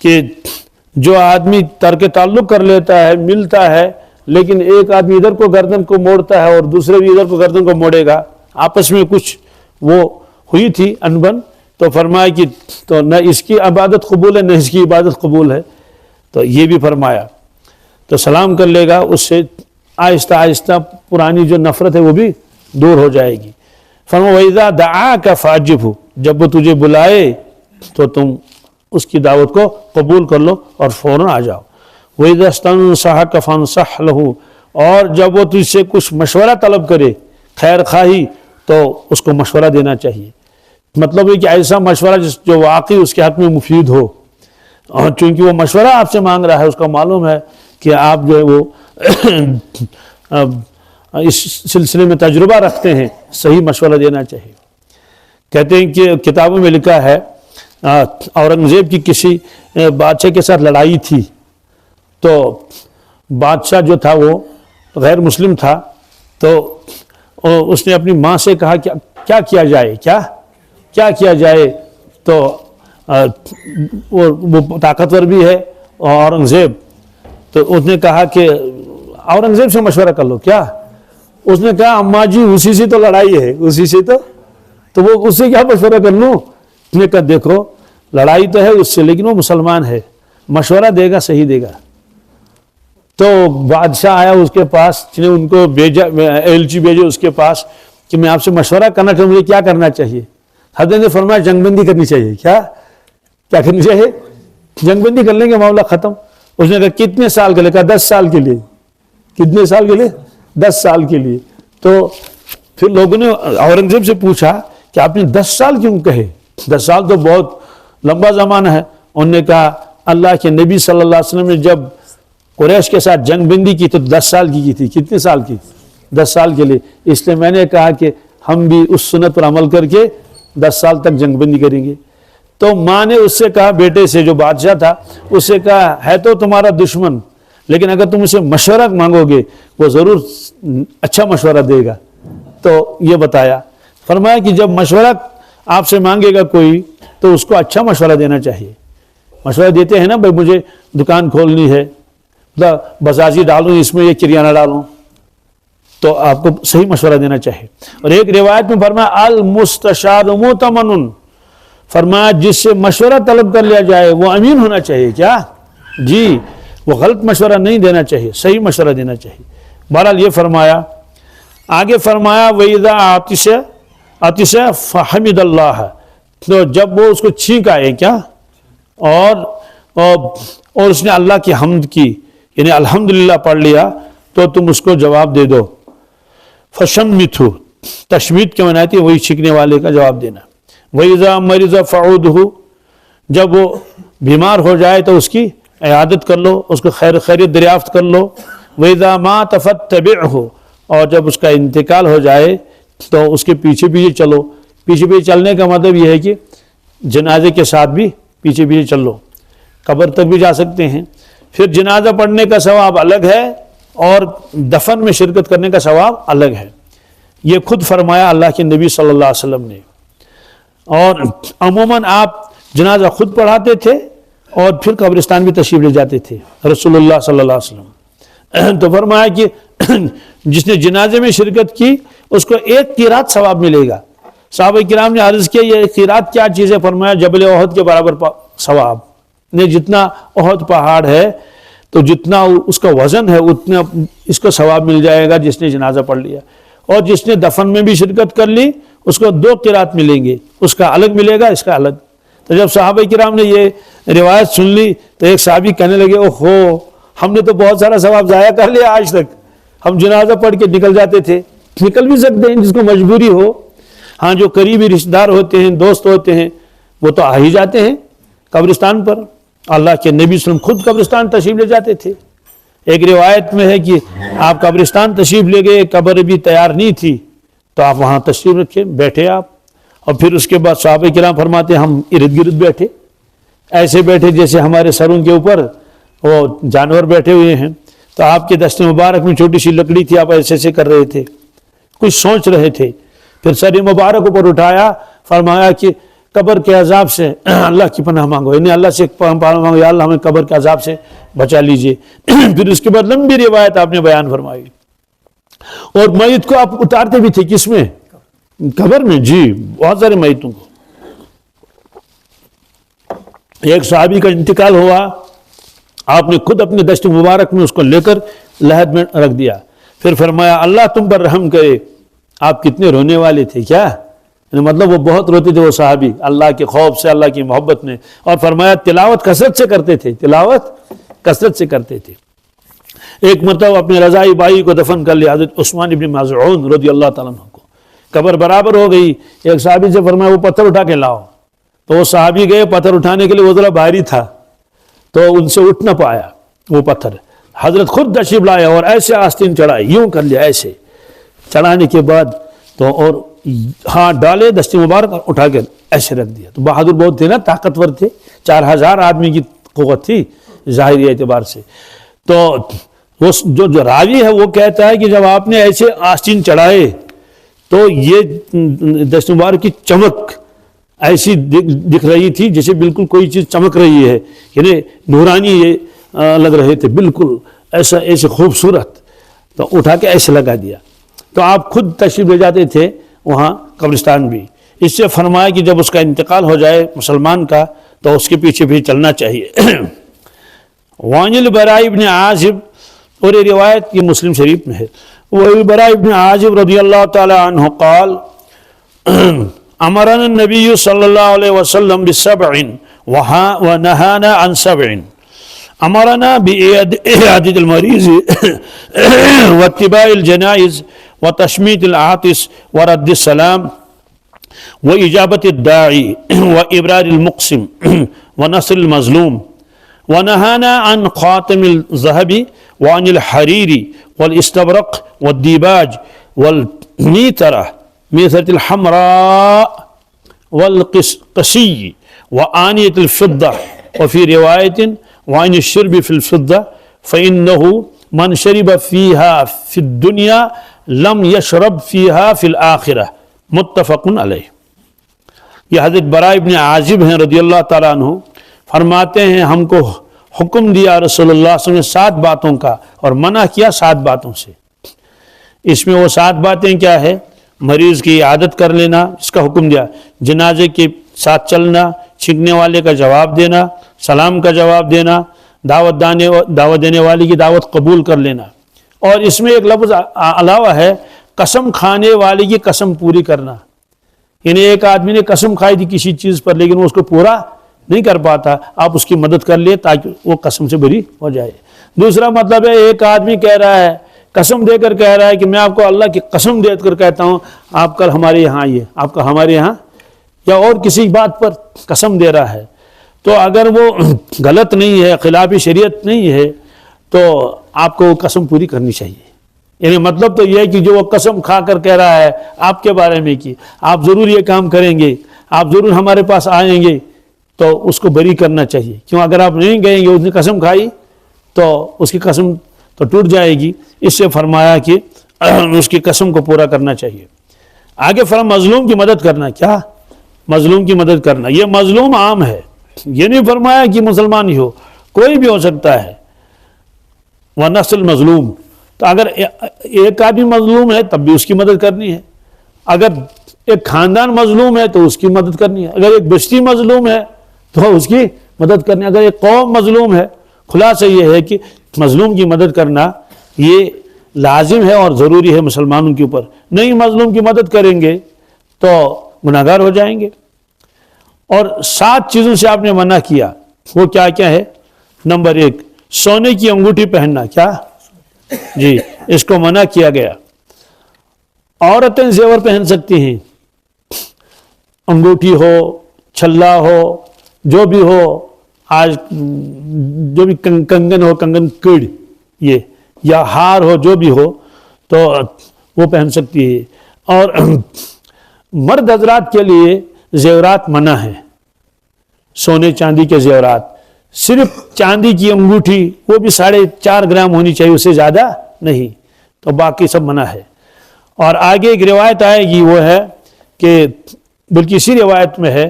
کہ جو آدمی ترک تعلق کر لیتا ہے، ملتا ہے لیکن ایک آدمی ادھر کو گردن کو موڑتا ہے اور دوسرے بھی ادھر کو گردن کو موڑے گا، آپس میں کچھ وہ ہوئی تھی انبن، تو فرمایا کہ تو نہ اس کی عبادت قبول ہے نہ اس کی عبادت قبول ہے، تو یہ بھی فرمایا تو سلام کر لے گا، اس سے آہستہ آہستہ پرانی جو نفرت ہے وہ بھی دور ہو جائے گی۔ فرمایا وَإِذَا دَعَاكَ فَأَجِبْهُ، جب وہ تجھے بلائے تو تم اس کی دعوت کو قبول کر لو اور فوراً آ جاؤ۔ وَإِذَا اسْتَنصَحَكَ فَانصَحْ لَهُ، اور جب وہ تجھ سے کچھ مشورہ طلب کرے خیر خواہی تو اس کو مشورہ دینا چاہیے. مطلب ہے کہ ایسا مشورہ جو واقعی اس کے حق میں مفید ہو، اور چونکہ وہ مشورہ آپ سے مانگ رہا ہے، اس کا معلوم ہے کہ آپ جو ہے وہ اس سلسلے میں تجربہ رکھتے ہیں، صحیح مشورہ دینا چاہیے. کہتے ہیں کہ کتابوں میں لکھا ہے اورنگزیب کی کسی بادشاہ کے ساتھ لڑائی تھی، تو بادشاہ جو تھا وہ غیر مسلم تھا، تو اس نے اپنی ماں سے کہا کہ کیا کیا جائے، کیا کیا جائے. تو وہ طاقتور بھی ہے اورنگزیب، تو اس نے کہا کہ اورنگزیب سے مشورہ کر لو. کیا؟ اس نے کہا اماں جی اسی سے تو لڑائی ہے، اسی سے تو وہ اس سے کیا مشورہ کر لوں. اس نے کہا دیکھو لڑائی تو ہے اس سے، لیکن وہ مسلمان ہے، مشورہ دے گا صحیح دے گا. تو بادشاہ آیا اس کے پاس، جنہیں ان کو بھیجا، ایلچی بھیجے اس کے پاس کہ میں آپ سے مشورہ کرنا چاہوں، مجھے کیا کرنا چاہیے. حضرت نے فرمایا جنگ بندی کرنی چاہیے. کیا کرنی چاہیے؟ جنگ بندی کر لیں گے معاملہ ختم. اس نے کہا کتنے سال کے لیے؟ کہا 10 سال کے لیے. کتنے سال کے لیے؟ 10 سال کے لیے. تو پھر لوگوں نے اورنگزیب سے پوچھا کہ آپ نے 10 سال کیوں کہے؟ 10 سال تو بہت لمبا زمانہ ہے. انہوں نے کہا اللہ کے نبی صلی اللہ علیہ وسلم نے جب قریش کے ساتھ جنگ بندی کی تو 10 سال کی تھی. کتنے سال کی؟ 10 سال کے لیے. اس لیے میں نے کہا کہ ہم بھی اس سنت پر عمل کر کے 10 سال تک جنگ بندی کریں گے. تو ماں نے اس سے کہا، بیٹے سے جو بادشاہ تھا اس سے کہا ہے تو تمہارا دشمن، لیکن اگر تم اسے مشورہ مانگو گے وہ ضرور اچھا مشورہ دے گا. تو یہ بتایا، فرمایا کہ جب مشورہ آپ سے مانگے گا کوئی تو اس کو اچھا مشورہ دینا چاہیے. مشورہ دیتے ہیں نا بھائی مجھے دکان کھولنی ہے، بساجی ڈالوں اس میں، یہ کریانہ ڈالوں، تو آپ کو صحیح مشورہ دینا چاہیے. اور ایک روایت میں فرمایا المستشار مؤتمن، فرمایا جس سے مشورہ طلب کر لیا جائے وہ امین ہونا چاہیے. کیا؟ جی، وہ غلط مشورہ نہیں دینا چاہیے، صحیح مشورہ دینا چاہیے. بہرحال یہ فرمایا. آگے فرمایا وَإِذَا عَطِشَ فَحَمِدَ اللَّهَ، تو جب وہ اس کو چھینک آئے کیا اور اس نے اللہ کی حمد کی، یعنی الحمدللہ پڑھ لیا، تو تم اس کو جواب دے دو. فَشَمِّتْهُ، تشمیت کے معنی ہے وہی چھینکنے والے کا جواب دینا. وَإِذَا مَرِضَ فَعُودْهُ، جب وہ بیمار ہو جائے تو اس کی عیادت کر لو، اس کو خیریت دریافت کر لو. وَإِذَا مَاتَ فَاتَّبِعْهُ، اور جب اس کا انتقال ہو جائے تو اس کے پیچھے پیچھے چلو. پیچھے پیچھے چلنے کا مطلب یہ ہے کہ جنازے کے ساتھ بھی پیچھے پیچھے چل لو، قبر تک بھی جا سکتے ہیں. پھر جنازہ پڑھنے کا ثواب الگ ہے اور دفن میں شرکت کرنے کا ثواب الگ ہے. یہ خود فرمایا اللہ کے نبی صلی اللہ علیہ وسلم نے. اور عموماً آپ جنازہ خود پڑھاتے تھے اور پھر قبرستان بھی تشریف لے جاتے تھے رسول اللہ صلی اللہ علیہ وسلم. تو فرمایا کہ جس نے جنازے میں شرکت کی اس کو 1 قیرات ثواب ملے گا. صحابہ کرام نے عرض کیا یہ قیرات کیا چیز ہے؟ فرمایا جبل احد کے برابر ثواب. نے جتنا احد پہاڑ ہے تو جتنا اس کا وزن ہے اتنا اس کو ثواب مل جائے گا جس نے جنازہ پڑھ لیا. اور جس نے دفن میں بھی شرکت کر لی اس کو 2 قیرات ملیں گے، اس کا الگ ملے گا، اس کا الگ. تو جب صحابہ کرام نے یہ روایت سن لی تو ایک صحابی کہنے لگے اوہو، ہم نے تو بہت سارا ثواب ضائع کر لیا آج تک. ہم جنازہ پڑھ کے نکل جاتے تھے. نکل بھی سکتے ہیں جس کو مجبوری ہو. ہاں جو قریبی رشتہ دار ہوتے ہیں، دوست ہوتے ہیں، وہ تو آ ہی جاتے ہیں قبرستان پر. اللہ کے نبی صلی اللہ علیہ وسلم خود قبرستان تشریف لے جاتے تھے. ایک روایت میں ہے کہ آپ قبرستان تشریف لے گئے، قبر بھی تیار نہیں تھی تو آپ وہاں تشریف رکھے، بیٹھے آپ. اور پھر اس کے بعد صحابہ کرام فرماتے ہم ارد گرد بیٹھے، ایسے بیٹھے جیسے ہمارے سروں کے اوپر وہ جانور بیٹھے ہوئے ہیں. تو آپ کے دست مبارک میں چھوٹی سی لکڑی تھی، آپ ایسے ایسے کر رہے تھے، کچھ سوچ رہے تھے. پھر سر مبارک اوپر اٹھایا، فرمایا کہ قبر کے عذاب سے اللہ کی پناہ مانگو، یعنی اللہ سے پناہ مانگو، یا اللہ ہمیں قبر کے عذاب سے بچا لیجئے. پھر اس کے بعد لمبی روایت آپ نے بیان فرمائی. اور میت کو آپ اتارتے بھی تھے کس میں؟ قبر میں. جی، بہت سارے میتوں کو. ایک صحابی کا انتقال ہوا، آپ نے خود اپنے دست مبارک میں اس کو لے کر لحد میں رکھ دیا. پھر فرمایا اللہ تم پر رحم کرے. آپ کتنے رونے والے تھے. کیا مطلب؟ وہ بہت روتے تھے وہ صحابی اللہ کے خوف سے، اللہ کی محبت میں. اور فرمایا تلاوت کثرت سے کرتے تھے، تلاوت کثرت سے کرتے تھے. ایک مرتبہ اپنے رضائی بھائی کو دفن کر لیا حضرت عثمان ابن مظعون رضی اللہ تعالیٰ عنہ کو، قبر برابر ہو گئی، ایک صحابی سے فرمایا وہ پتھر اٹھا کے لاؤ، تو وہ صحابی گئے پتھر اٹھانے کے لیے، وہ ذرا بھاری تھا تو ان سے اٹھ نہ پایا وہ پتھر، حضرت خود تشریف لائے اور ایسے آستین چڑھائے، یوں کر لیا ایسے چڑھانے کے بعد تو اور ہاتھ ڈالے دستی مبارک اور اٹھا کے ایسے رکھ دیا۔ تو بہادر بہت تھے نا، طاقتور تھے، 4000 آدمی کی قوت تھی ظاہری اعتبار سے۔ تو وہ جو راوی ہے وہ کہتا ہے کہ جب آپ نے ایسے آستین چڑھائے تو یہ دست مبارک کی چمک ایسی دکھ رہی تھی جیسے بالکل کوئی چیز چمک رہی ہے، یعنی نورانی یہ لگ رہے تھے بالکل ایسے خوبصورت، تو اٹھا کے ایسے لگا دیا۔ تو آپ خود تشریف لے جاتے تھے وہاں قبرستان بھی۔ اس سے فرمایا کہ جب اس کا انتقال ہو جائے مسلمان کا تو اس کے پیچھے بھی چلنا چاہیے۔ وعن البراء ابن عازب، اور یہ روایت یہ مسلم شریف میں ہے، البراء ابن عازب رضی اللہ تعالی عنہ قال امرنا النبی صلی اللہ علیہ وسلم بسبع ونہانا عن سبع، امرنا بعیادۃ المریض واتباع الجنائز وتشمیت العاطس ورد السلام وإجابة الداعي وإبرار المقسم ونصر المظلوم، ونهانا عن خاتم الذهب وعن الحرير والاستبرق والديباج والميترة ميترة الحمراء والقسي وآنية الفضة، وفي رواية وعن الشرب في الفضة فإنه من شرب فيها في الدنيا لم يشرب فيها في الآخرة، متفق علیہ۔ یہ حضرت براء ابن عازب ہیں رضی اللہ تعالیٰ عنہ، فرماتے ہیں ہم کو حکم دیا رسول اللہ صلی اللہ علیہ وسلم نے 7 باتوں کا اور منع کیا 7 باتوں سے۔ اس میں وہ 7 باتیں کیا ہے؟ مریض کی عیادت کر لینا، اس کا حکم دیا، جنازے کے ساتھ چلنا، چھینکنے والے کا جواب دینا، سلام کا جواب دینا، دعوت دینے والی کی دعوت قبول کر لینا، اور اس میں ایک لفظ علاوہ ہے، قسم کھانے والی کی قسم پوری کرنا، یعنی ایک آدمی نے قسم کھائی تھی کسی چیز پر لیکن وہ اس کو پورا نہیں کر پاتا، آپ اس کی مدد کر لیں تاکہ وہ قسم سے بری ہو جائے۔ دوسرا مطلب ہے ایک آدمی کہہ رہا ہے، قسم دے کر کہہ رہا ہے کہ میں آپ کو اللہ کی قسم دے کر کہتا ہوں آپ کل ہمارے یہاں آئیے، آپ کا ہمارے یہاں، یا اور کسی بات پر قسم دے رہا ہے، تو اگر وہ غلط نہیں ہے، خلاف شریعت نہیں ہے، تو آپ کو وہ قسم پوری کرنی چاہیے۔ یعنی مطلب تو یہ ہے کہ جو وہ قسم کھا کر کہہ رہا ہے آپ کے بارے میں کہ آپ ضرور یہ کام کریں گے، آپ ضرور ہمارے پاس آئیں گے، تو اس کو بری کرنا چاہیے، کیوں اگر آپ نہیں گئیں گے، اس نے قسم کھائی تو اس کی قسم تو ٹوٹ جائے گی، اس سے فرمایا کہ اس کی قسم کو پورا کرنا چاہیے۔ آگے فرمایا مظلوم کی مدد کرنا، کیا؟ مظلوم کی مدد کرنا، یہ مظلوم عام ہے، یہ نہیں فرمایا کہ مسلمان ہی ہو، کوئی بھی ہو سکتا ہے، ونصر المظلوم، تو اگر ایک آدمی مظلوم ہے تب بھی اس کی مدد کرنی ہے، اگر ایک خاندان مظلوم ہے تو اس کی مدد کرنی ہے، اگر ایک بستی مظلوم ہے تو اس کی مدد کرنی ہے، اگر ایک قوم مظلوم ہے۔ خلاصہ یہ ہے کہ مظلوم کی مدد کرنا یہ لازم ہے اور ضروری ہے مسلمانوں کے اوپر، نہیں مظلوم کی مدد کریں گے تو گناہگار ہو جائیں گے۔ اور 7 چیزوں سے آپ نے منع کیا، وہ کیا کیا ہے؟ نمبر 1 سونے کی انگوٹھی پہننا، کیا جی اس کو منع کیا گیا۔ عورتیں زیور پہن سکتی ہیں، انگوٹھی ہو، چھلا ہو، جو بھی ہو، آج جو بھی کنگن ہو، کنگن کڑ یہ یا ہار ہو، جو بھی ہو تو وہ پہن سکتی ہے۔ اور مرد حضرات کے لیے زیورات منع ہے، سونے چاندی کے زیورات، صرف چاندی کی انگوٹھی، وہ بھی 4.5 گرام ہونی چاہیے، اس سے زیادہ نہیں، تو باقی سب منع ہے۔ اور آگے ایک روایت آئے گی، وہ ہے کہ بلکہ اسی روایت میں ہے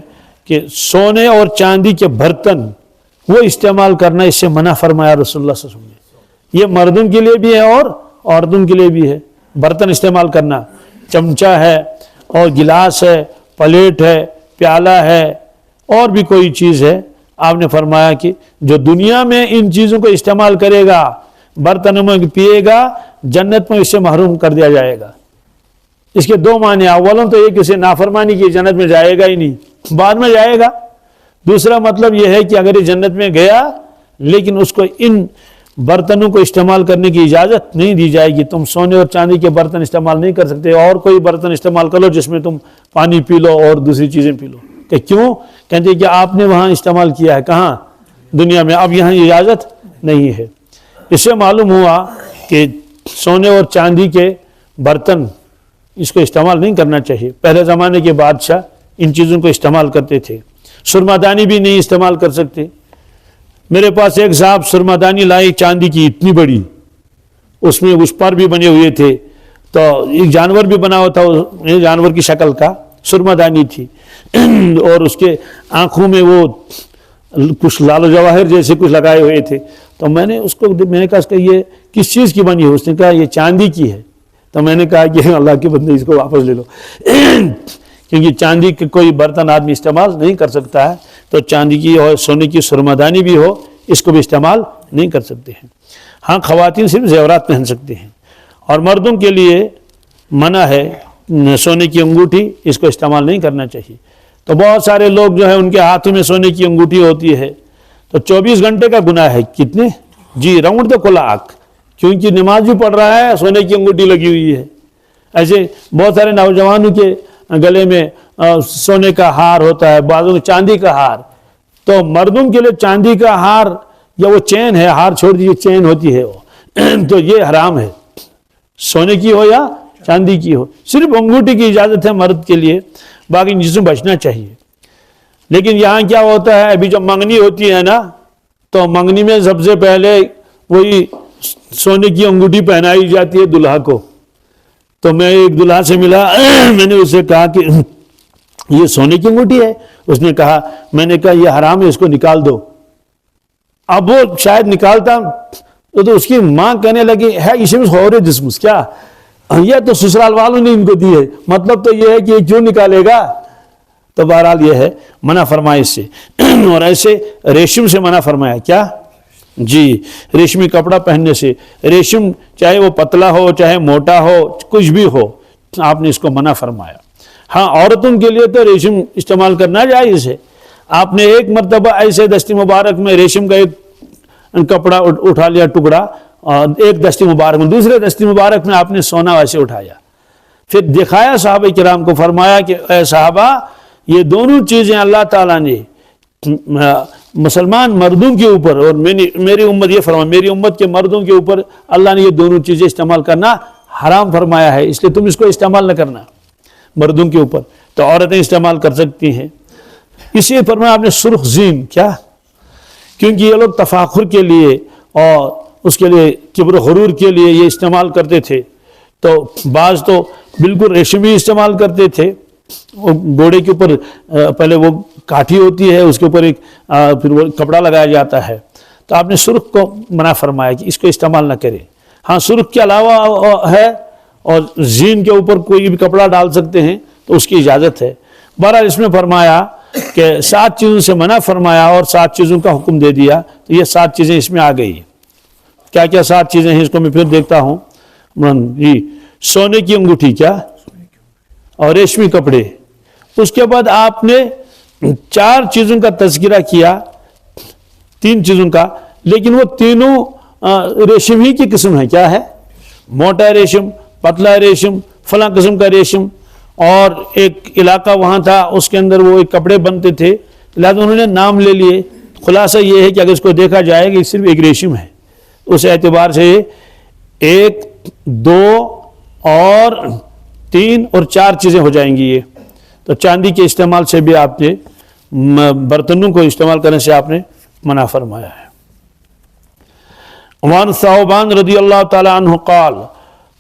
کہ سونے اور چاندی کے برتن وہ استعمال کرنا، اس سے منع فرمایا رسول اللہ صلی اللہ علیہ وسلم نے۔ یہ مردوں کے لیے بھی ہے اور عورتوں کے لیے بھی ہے، برتن استعمال کرنا، چمچہ ہے اور گلاس ہے، پلیٹ ہے، پیالہ ہے، اور بھی کوئی چیز ہے، آپ نے فرمایا کہ جو دنیا میں ان چیزوں کو استعمال کرے گا، برتنوں میں پیے گا، جنت میں اس سے محروم کر دیا جائے گا۔ اس کے 2 معنی، اولاً تو یہ کہ اسے نافرمانی کی جنت میں جائے گا ہی نہیں، بعد میں جائے گا۔ دوسرا مطلب یہ ہے کہ اگر یہ جنت میں گیا لیکن اس کو ان برتنوں کو استعمال کرنے کی اجازت نہیں دی جائے گی. تم سونے اور چاندی کے برتن استعمال نہیں کر سکتے, اور کوئی برتن استعمال کر لو جس میں تم پانی پی لو اور دوسری چیزیں پی لو. کہ کیوں؟ کہتے ہیں کہ آپ نے وہاں استعمال کیا ہے, کہاں؟ دنیا میں, اب یہاں اجازت نہیں ہے. اس سے معلوم ہوا کہ سونے اور چاندی کے برتن اس کو استعمال نہیں کرنا چاہیے. پہلے زمانے کے بادشاہ ان چیزوں کو استعمال کرتے تھے. سرمادانی بھی نہیں استعمال کر سکتے. میرے پاس ایک صاحب سرمادانی لائی چاندی کی اتنی بڑی, اس میں اس پر بھی بنے ہوئے تھے, تو ایک جانور بھی بنا ہوا تھا, جانور کی شکل کا سرمادانی تھی, اور اس کے آنکھوں میں وہ کچھ لال و جواہر جیسے کچھ لگائے ہوئے تھے. تو میں نے کہا کہ یہ کس چیز کی بنی ہے؟ اس نے کہا یہ چاندی کی ہے. تو میں نے کہا کہ اللہ کے بندے اس کو واپس لے لو, کیونکہ چاندی کے کوئی برتن آدمی استعمال نہیں کر سکتا ہے. تو چاندی کی اور سونے کی سرمادانی بھی ہو, اس کو بھی استعمال نہیں کر سکتے ہیں. ہاں, خواتین صرف زیورات پہن سکتے ہیں, اور مردوں کے لیے منع ہے سونے کی انگوٹھی, اس کو استعمال نہیں کرنا چاہیے. تو بہت سارے لوگ جو ہے ان کے ہاتھوں میں سونے کی انگوٹھی ہوتی ہے, تو 24 گھنٹے کا گناہ ہے. کتنے؟ جی, راؤنڈ دا کلاک, کیونکہ نماز بھی پڑھ رہا ہے, سونے کی انگوٹھی لگی ہوئی ہے. ایسے بہت سارے نوجوانوں کے گلے میں سونے کا ہار ہوتا ہے, بعضوں میں چاندی کا ہار. تو مردوں کے لیے چاندی کا ہار یا وہ چین ہے, ہار چھوڑ دیجیے, چین ہوتی ہے وہ, تو یہ حرام ہے, سونے کی ہو یا چاندی کی ہو. صرف انگوٹھی کی اجازت ہے مرد کے لیے, باقی چیزوں بچنا چاہیے. لیکن یہاں کیا ہوتا ہے, ابھی جو منگنی ہوتی ہے نا, تو منگنی میں سب سے پہلے وہی سونے کی انگوٹھی پہنائی جاتی ہے دلہا کو. تو میں ایک دلہا سے ملا, میں نے اسے کہا کہ یہ سونے کی انگوٹھی ہے. اس نے کہا, میں نے کہا یہ حرام ہے, اس کو نکال دو. اب وہ شاید نکالتا تو اس کی ماں کہنے لگی ہے اسے ہو رہے جسمس, کیا یہ تو سسرال والوں نے ان کو دی ہے, مطلب تو یہ ہے کہ یہ کیوں نکالے گا. تو بہرحال یہ ہے, منع فرمایا اس سے. اور ایسے ریشم سے منع فرمایا. کیا؟ جی, ریشمی کپڑا پہننے سے. ریشم چاہے وہ پتلا ہو چاہے موٹا ہو, کچھ بھی ہو, آپ نے اس کو منع فرمایا. ہاں, عورتوں کے لیے تو ریشم استعمال کرنا جائز ہے. آپ نے ایک مرتبہ ایسے دستی مبارک میں ریشم کا ایک کپڑا اٹھا لیا ٹکڑا, اور ایک دستی مبارک میں, دوسرے دستی مبارک میں آپ نے سونا ویسے اٹھایا, پھر دکھایا صحابہ کرام کو, فرمایا کہ اے صحابہ, یہ دونوں چیزیں اللہ تعالیٰ نے مسلمان مردوں کے اوپر, اور میری امت, یہ فرمایا میری امت کے مردوں کے اوپر اللہ نے یہ دونوں چیزیں استعمال کرنا حرام فرمایا ہے, اس لیے تم اس کو استعمال نہ کرنا. مردوں کے اوپر تو عورتیں استعمال کر سکتی ہیں. اسی فرمایا آپ نے سرخ زین. کیا؟ کیونکہ یہ لوگ تفاخر کے لیے اور اس کے لیے کبر و غرور کے لیے یہ استعمال کرتے تھے. تو بعض تو بالکل ریشمی استعمال کرتے تھے. وہ گھوڑے کے اوپر پہلے وہ کاٹھی ہوتی ہے, اس کے اوپر ایک پھر وہ کپڑا لگایا جاتا ہے. تو آپ نے سرخ کو منع فرمایا کہ اس کو استعمال نہ کرے. ہاں, سرخ کے علاوہ ہے, اور زین کے اوپر کوئی بھی کپڑا ڈال سکتے ہیں, تو اس کی اجازت ہے. بہرحال اس میں فرمایا کہ 7 چیزوں سے منع فرمایا اور 7 چیزوں کا حکم دے دیا. تو یہ 7 چیزیں اس میں آ گئی. کیا کیا 7 چیزیں ہیں, اس کو میں پھر دیکھتا ہوں. جی, سونے کی انگوٹھی, کیا, اور ریشمی کپڑے. اس کے بعد آپ نے 4 چیزوں کا تذکرہ کیا, 3 چیزوں کا, لیکن وہ تینوں ریشم ہی کی قسم ہے. کیا ہے؟ موٹا ریشم, پتلا ریشم, فلاں قسم کا ریشم. اور ایک علاقہ وہاں تھا, اس کے اندر وہ ایک کپڑے بنتے تھے, لہٰذا انہوں نے نام لے لیے. خلاصہ یہ ہے کہ اگر اس کو دیکھا جائے کہ صرف ایک ریشم ہے, اس اعتبار سے 1 2 اور 3 اور 4 چیزیں ہو جائیں گی. یہ تو چاندی کے استعمال سے بھی آپ نے, برتنوں کو استعمال کرنے سے آپ نے منع فرمایا ہے. وعن ثوبان رضی اللہ تعالی عنہ قال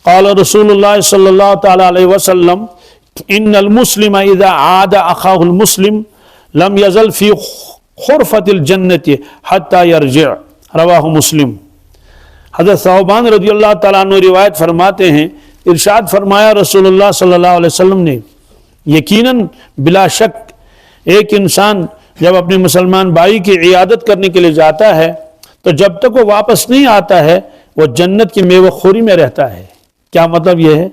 قال رسول اللہ صلی اللہ تعالی علیہ وسلم ان المسلم اذا عاد اخاه المسلم لم يزل في خرفة الجنة حتى يرجع. رواہ مسلم. حضرت ثوبان رضی اللہ تعالیٰ عنہ روایت فرماتے ہیں, ارشاد فرمایا رسول اللہ صلی اللہ علیہ وسلم نے, یقیناً بلا شک ایک انسان جب اپنے مسلمان بھائی کی عیادت کرنے کے لیے جاتا ہے تو جب تک وہ واپس نہیں آتا ہے وہ جنت کی میوہ خوری میں رہتا ہے. کیا مطلب یہ ہے؟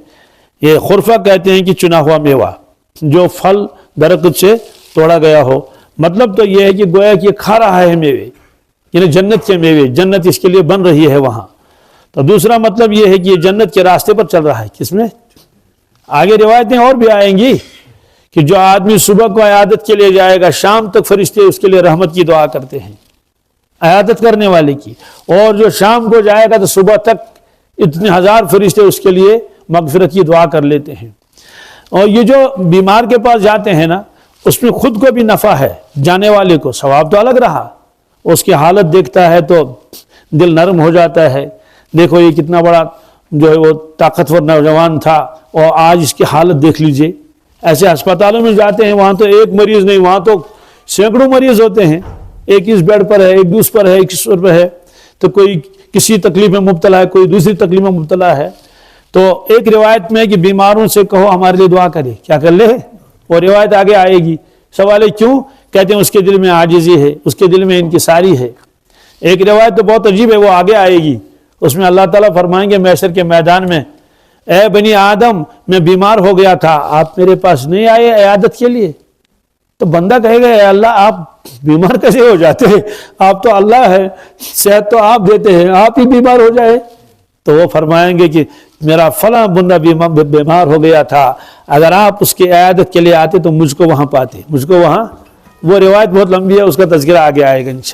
یہ خرفہ کہتے ہیں کہ چنا ہوا میوہ, جو پھل درخت سے توڑا گیا ہو. مطلب تو یہ ہے کہ گویا کہ یہ کھا رہا ہے میوے, یعنی جنت کے میوے، جنت اس کے لیے بن رہی ہے وہاں. تو دوسرا مطلب یہ ہے کہ یہ جنت کے راستے پر چل رہا ہے. کس میں؟ آگے روایتیں اور بھی آئیں گی کہ جو آدمی صبح کو عیادت کے لیے جائے گا، شام تک فرشتے اس کے لیے رحمت کی دعا کرتے ہیں عیادت کرنے والے کی، اور جو شام کو جائے گا تو صبح تک اتنے ہزار فرشتے اس کے لیے مغفرت کی دعا کر لیتے ہیں. اور یہ جو بیمار کے پاس جاتے ہیں نا، اس میں خود کو بھی نفع ہے، جانے والے کو ثواب تو الگ رہا، اس کی حالت دیکھتا ہے تو دل نرم ہو جاتا ہے. دیکھو یہ کتنا بڑا جو ہے وہ طاقتور نوجوان تھا، اور آج اس کی حالت دیکھ لیجئے. ایسے ہسپتالوں میں جاتے ہیں، وہاں تو ایک مریض نہیں، وہاں تو سینکڑوں مریض ہوتے ہیں. ایک اس بیڈ پر ہے، ایک اس پر ہے، ایک اس پر ہے، تو کوئی کسی تکلیف میں مبتلا ہے، کوئی دوسری تکلیف میں مبتلا ہے. تو ایک روایت میں کہ بیماروں سے کہو ہمارے لیے دعا کرے، کیا کر لے، اور روایت آگے آئے گی. سوال ہے کیوں؟ کہتے ہیں اس کے دل میں عاجزی ہے، اس کے دل میں انکساری ہے. ایک روایت تو بہت عجیب ہے، وہ آگے آئے گی. اس میں اللہ تعالیٰ فرمائیں گے محشر کے میدان میں، اے بنی آدم میں بیمار ہو گیا تھا، آپ میرے پاس نہیں آئے عیادت کے لیے. تو بندہ کہے گا اے اللہ آپ بیمار کیسے ہو جاتے ہیں، آپ تو اللہ ہے، صحت تو آپ دیتے ہیں، آپ ہی بیمار ہو جائے. تو وہ فرمائیں گے کہ میرا فلاں بندہ بیمار ہو گیا تھا، اگر آپ اس کی عیادت کے لیے آتے تو مجھ کو وہاں پاتے، مجھ کو وہاں. وہ روایت بہت لمبی ہے، اس کا تذکرہ آگے آئے گا انشاءاللہ.